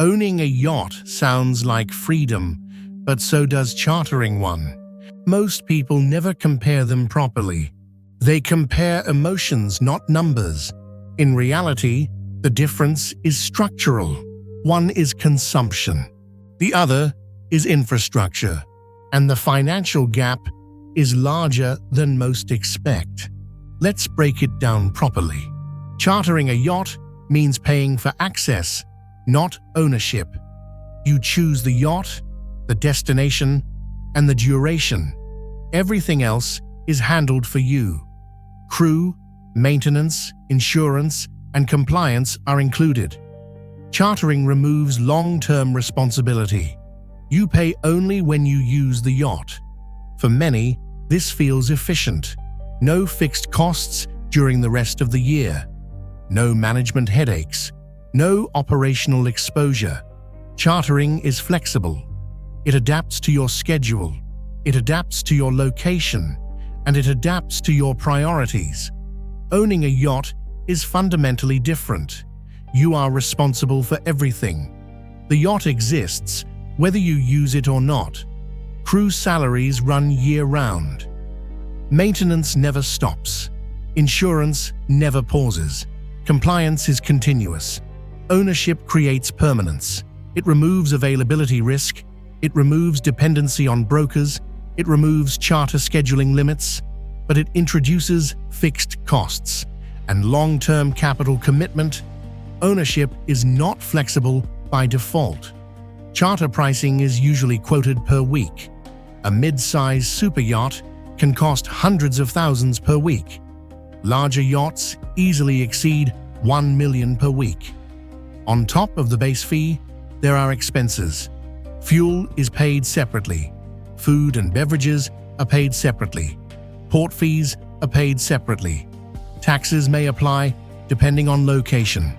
Owning a yacht sounds like freedom, but so does chartering one. Most people never compare them properly. They compare emotions, not numbers. In reality, the difference is structural. One is consumption. The other is infrastructure. And the financial gap is larger than most expect. Let's break it down properly. Chartering a yacht means paying for access, not ownership. You choose the yacht, the destination, and the duration. Everything else is handled for you. Crew, maintenance, insurance, and compliance are included. Chartering removes long-term responsibility. You pay only when you use the yacht. For many, this feels efficient. No fixed costs during the rest of the year. No management headaches. No operational exposure. Chartering is flexible. It adapts to your schedule. It adapts to your location. And it adapts to your priorities. Owning a yacht is fundamentally different. You are responsible for everything. The yacht exists, whether you use it or not. Crew salaries run year-round. Maintenance never stops. Insurance never pauses. Compliance is continuous. Ownership creates permanence. It removes availability risk. It removes dependency on brokers. It removes charter scheduling limits. But it introduces fixed costs and long-term capital commitment. Ownership is not flexible by default. Charter pricing is usually quoted per week. A mid-size super yacht can cost hundreds of thousands per week. Larger yachts easily exceed $1 million per week. On top of the base fee, there are expenses. Fuel is paid separately. Food and beverages are paid separately. Port fees are paid separately. Taxes may apply depending on location.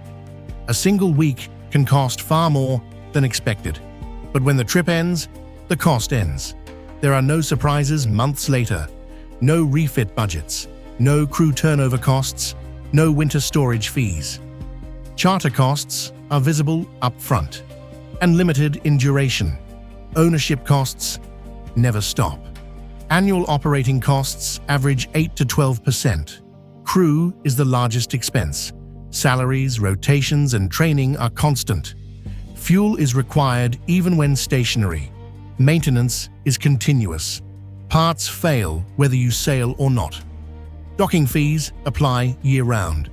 A single week can cost far more than expected. But when the trip ends, the cost ends. There are no surprises months later. No refit budgets. No crew turnover costs. No winter storage fees. Charter costs are visible up front and limited in duration. Ownership costs never stop. Annual operating costs average 8 to 12%. Crew is the largest expense. Salaries, rotations, and training are constant. Fuel is required even when stationary. Maintenance is continuous. Parts fail whether you sail or not. Docking fees apply year-round.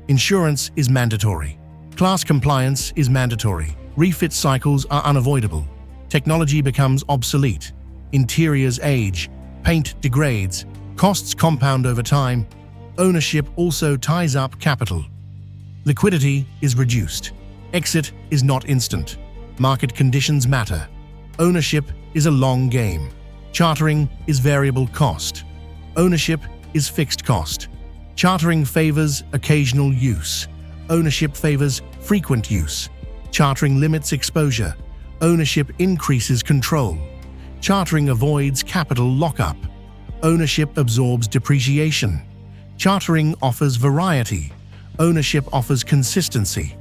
Insurance is mandatory. Class compliance is mandatory. Refit cycles are unavoidable. Technology becomes obsolete. Interiors age. Paint degrades. Costs compound over time. Ownership also ties up capital. Liquidity is reduced. Exit is not instant. Market conditions matter. Ownership is a long game. Chartering is variable cost. Ownership is fixed cost. Chartering favors occasional use. Ownership favors frequent use. Chartering limits exposure. Ownership increases control. Chartering avoids capital lockup. Ownership absorbs depreciation. Chartering offers variety. Ownership offers consistency.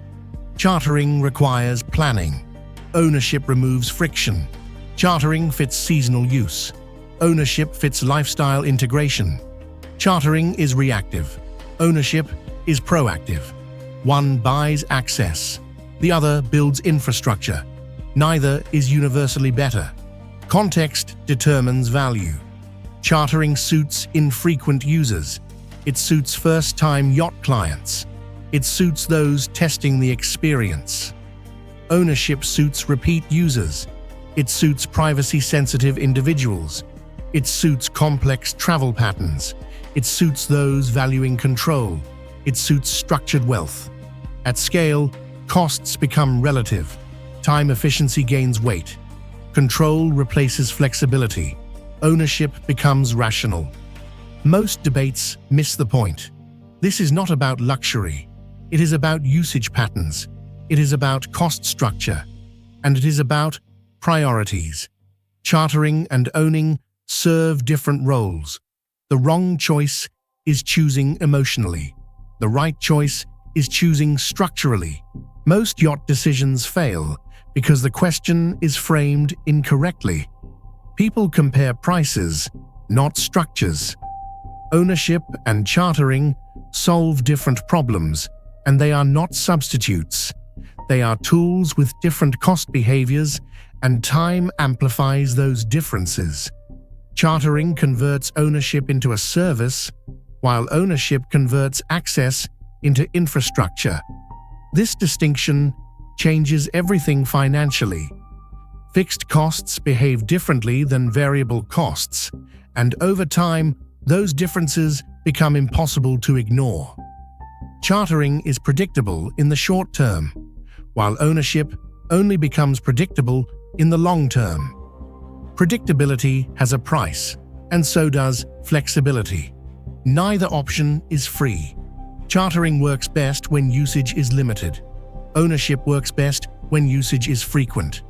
Chartering requires planning. Ownership removes friction. Chartering fits seasonal use. Ownership fits lifestyle integration. Chartering is reactive. Ownership is proactive. One buys access. The other builds infrastructure. Neither is universally better. Context determines value. Chartering suits infrequent users. It suits first-time yacht clients. It suits those testing the experience. Ownership suits repeat users. It suits privacy-sensitive individuals. It suits complex travel patterns. It suits those valuing control. It suits structured wealth. At scale, costs become relative. Time efficiency gains weight. Control replaces flexibility. Ownership becomes rational. Most debates miss the point. This is not about luxury. It is about usage patterns. It is about cost structure. And it is about priorities. Chartering and owning serve different roles. The wrong choice is choosing emotionally. The right choice is choosing structurally. Most yacht decisions fail because the question is framed incorrectly. People compare prices, not structures. Ownership and chartering solve different problems, and they are not substitutes. They are tools with different cost behaviors, and time amplifies those differences. Chartering converts ownership into a service, while ownership converts access into infrastructure. This distinction changes everything financially. Fixed costs behave differently than variable costs, and over time, those differences become impossible to ignore. Chartering is predictable in the short term, while ownership only becomes predictable in the long term. Predictability has a price, and so does flexibility. Neither option is free. Chartering works best when usage is limited. Ownership works best when usage is frequent.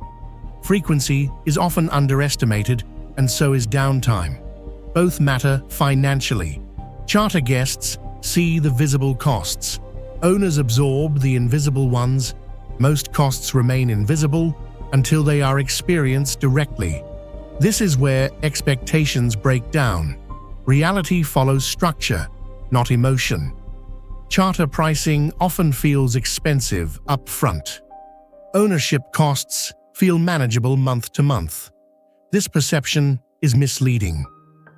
Frequency is often underestimated, and so is downtime. Both matter financially. Charter guests see the visible costs. Owners absorb the invisible ones. Most costs remain invisible until they are experienced directly. This is where expectations break down. Reality follows structure, not emotion. Charter pricing often feels expensive up front. Ownership costs feel manageable month to month. This perception is misleading.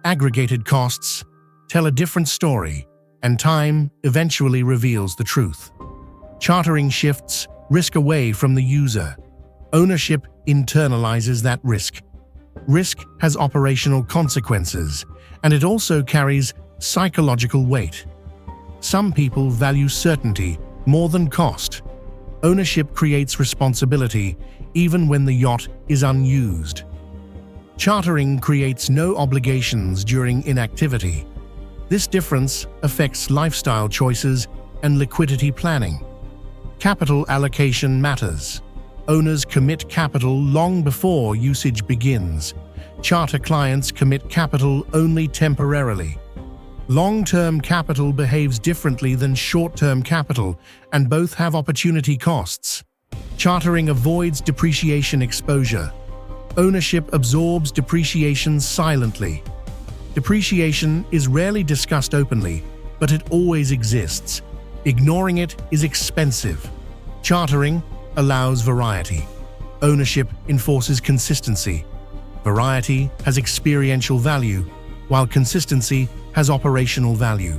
Aggregated costs tell a different story, and time eventually reveals the truth. Chartering shifts risk away from the user. Ownership internalizes that risk. Risk has operational consequences, and it also carries psychological weight. Some people value certainty more than cost. Ownership creates responsibility even when the yacht is unused. Chartering creates no obligations during inactivity. This difference affects lifestyle choices and liquidity planning. Capital allocation matters. Owners commit capital long before usage begins. Charter clients commit capital only temporarily. Long-term capital behaves differently than short-term capital, and both have opportunity costs. Chartering avoids depreciation exposure. Ownership absorbs depreciation silently. Depreciation is rarely discussed openly, but it always exists. Ignoring it is expensive. Chartering allows variety. Ownership enforces consistency. Variety has experiential value, while consistency has operational value.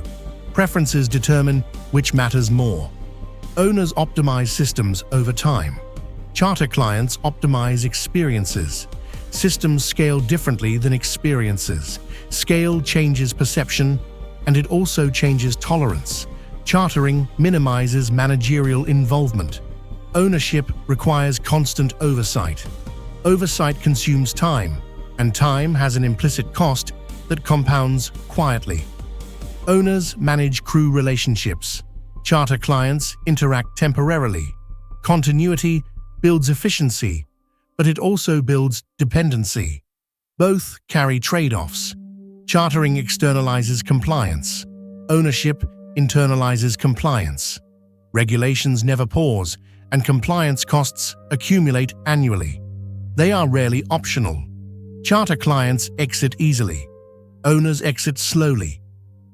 Preferences determine which matters more. Owners optimize systems over time. Charter clients optimize experiences. Systems scale differently than experiences. Scale changes perception, and it also changes tolerance. Chartering minimizes managerial involvement. Ownership requires constant oversight. Oversight consumes time, and time has an implicit cost that compounds quietly. Owners manage crew relationships. Charter clients interact temporarily. Continuity builds efficiency, but it also builds dependency. Both carry trade-offs. Chartering externalizes compliance. Ownership internalizes compliance. Regulations never pause, and compliance costs accumulate annually. They are rarely optional. Charter clients exit easily. Owners exit slowly.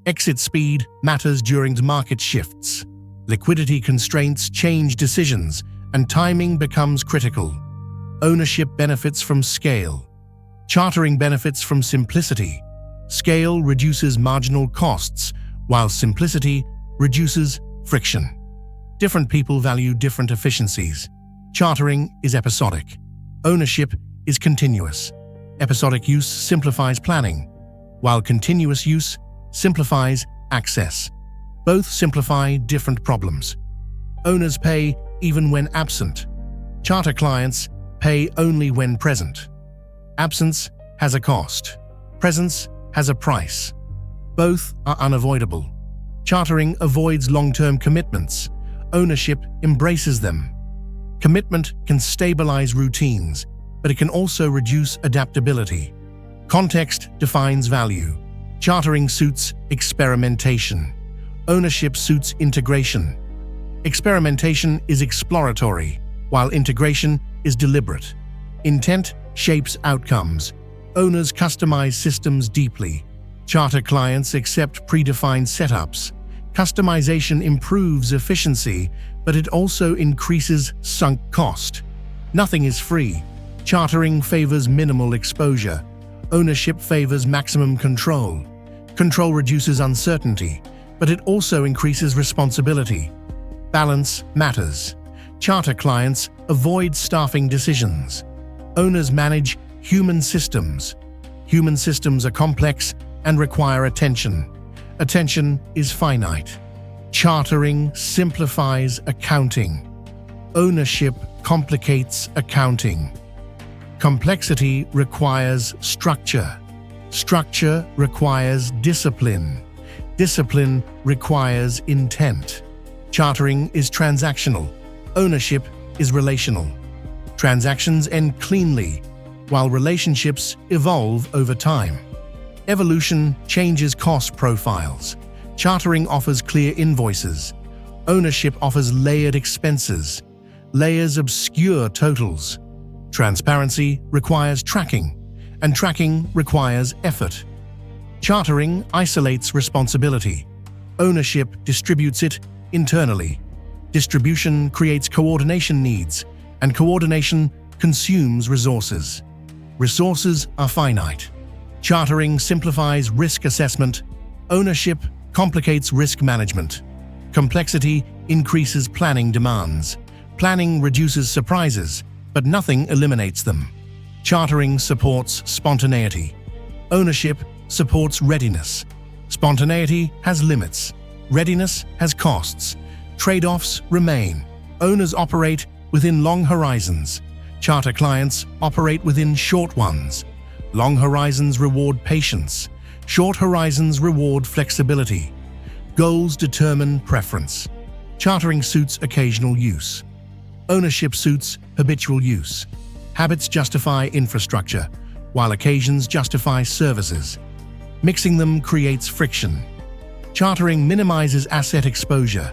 Exit speed matters during market shifts. Liquidity constraints change decisions, and timing becomes critical. Ownership benefits from scale. Chartering benefits from simplicity. Scale reduces marginal costs, while simplicity reduces friction. Different people value different efficiencies. Chartering is episodic. Ownership is continuous. Episodic use simplifies planning, while continuous use simplifies access. Both simplify different problems. Owners pay even when absent. Charter clients pay only when present. Absence has a cost. Presence has a price. Both are unavoidable. Chartering avoids long-term commitments. Ownership embraces them. Commitment can stabilize routines, but it can also reduce adaptability. Context defines value. Chartering suits experimentation. Ownership suits integration. Experimentation is exploratory, while integration is deliberate. Intent shapes outcomes. Owners customize systems deeply. Charter clients accept predefined setups. Customization improves efficiency, but it also increases sunk cost. Nothing is free. Chartering favors minimal exposure. Ownership favors maximum control. Control reduces uncertainty, but it also increases responsibility. Balance matters. Charter clients avoid staffing decisions. Owners manage human systems. Human systems are complex and require attention. Attention is finite. Chartering simplifies accounting. Ownership complicates accounting. Complexity requires structure. Structure requires discipline. Discipline requires intent. Chartering is transactional. Ownership is relational. Transactions end cleanly, while relationships evolve over time. Evolution changes cost profiles. Chartering offers clear invoices. Ownership offers layered expenses. Layers obscure totals. Transparency requires tracking, and tracking requires effort. Chartering isolates responsibility. Ownership distributes it internally. Distribution creates coordination needs, and coordination consumes resources. Resources are finite. Chartering simplifies risk assessment. Ownership complicates risk management. Complexity increases planning demands. Planning reduces surprises, but nothing eliminates them. Chartering supports spontaneity. Ownership supports readiness. Spontaneity has limits. Readiness has costs. Trade-offs remain. Owners operate within long horizons. Charter clients operate within short ones. Long horizons reward patience. Short horizons reward flexibility. Goals determine preference. Chartering suits occasional use. Ownership suits habitual use. Habits justify infrastructure, while occasions justify services. Mixing them creates friction. Chartering minimizes asset exposure.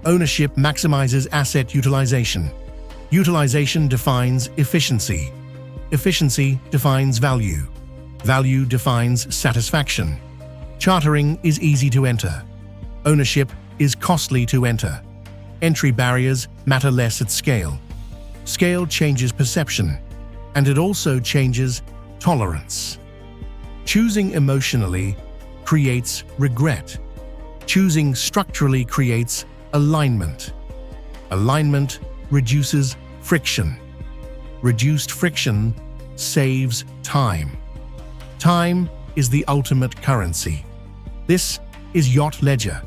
Ownership maximizes asset utilization. Utilization defines efficiency. Efficiency defines value. Value defines satisfaction. Chartering is easy to enter. Ownership is costly to enter. Entry barriers matter less at scale. Scale changes perception, and it also changes tolerance. Choosing emotionally creates regret. Choosing structurally creates alignment. Alignment reduces friction. Reduced friction saves time. Time is the ultimate currency. This is Yacht Ledger.